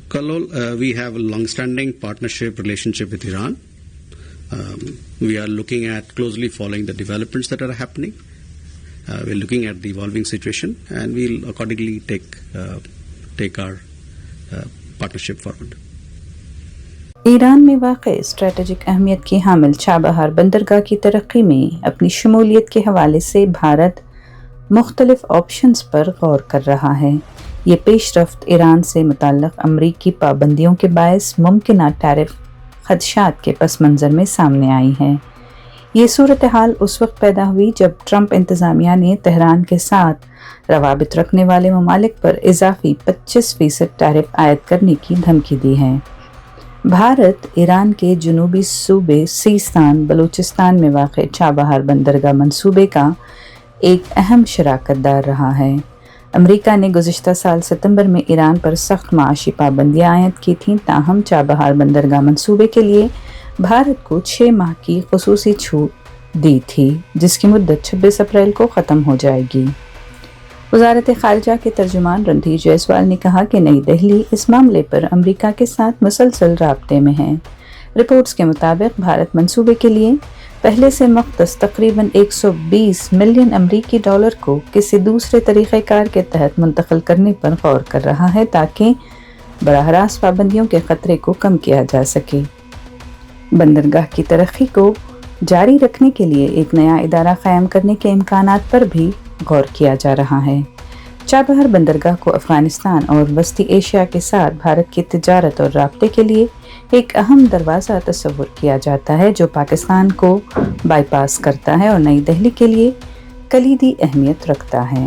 Kalol, we have a long-standing partnership relationship with Iran. We are looking at closely following the developments that are happening. We're looking at the evolving situation, and we'll accordingly take our partnership forward. Iran میں واقع strategic اہمیت کی حامل Chabahar بندرگاہ کی ترقی میں اپنی شمولیت کے حوالے سے بھارت مختلف آپشنز پر غور کر رہا ہے۔ یہ پیش رفت ایران سے متعلق امریکی پابندیوں کے باعث ممکنہ ٹیرف خدشات کے پس منظر میں سامنے آئی ہے۔ یہ صورتحال اس وقت پیدا ہوئی جب ٹرمپ انتظامیہ نے تہران کے ساتھ روابط رکھنے والے ممالک پر اضافی 25% ٹیرف عائد کرنے کی دھمکی دی ہے۔ بھارت ایران کے جنوبی صوبے سیستان بلوچستان میں واقع چابہار بندرگاہ منصوبے کا ایک اہم شراکت دار رہا ہے۔ امریکہ نے گزشتہ سال ستمبر میں ایران پر سخت معاشی پابندیاں عائد کی تھیں، تاہم چابہار بندرگاہ منصوبے کے لیے بھارت کو 6 ماہ کی خصوصی چھوٹ دی تھی، جس کی مدت 26 اپریل کو ختم ہو جائے گی۔ وزارت خارجہ کے ترجمان رندھیر جیسوال نے کہا کہ نئی دہلی اس معاملے پر امریکہ کے ساتھ مسلسل رابطے میں ہے۔ رپورٹس کے مطابق بھارت منصوبے کے لیے پہلے سے مختص تقریباً 120 ملین امریکی ڈالر کو کسی دوسرے طریقہ کار کے تحت منتقل کرنے پر غور کر رہا ہے تاکہ براہ راست پابندیوں کے خطرے کو کم کیا جا سکے۔ بندرگاہ کی ترقی کو جاری رکھنے کے لیے ایک نیا ادارہ قائم کرنے کے امکانات پر بھی غور کیا جا رہا ہے۔ چابہار بندرگاہ کو افغانستان اور وسطی ایشیا کے ساتھ بھارت کی تجارت اور رابطے کے لیے ایک اہم دروازہ تصور کیا جاتا ہے جو پاکستان کو بائی پاس کرتا ہے اور نئی دہلی کے لیے کلیدی اہمیت رکھتا ہے۔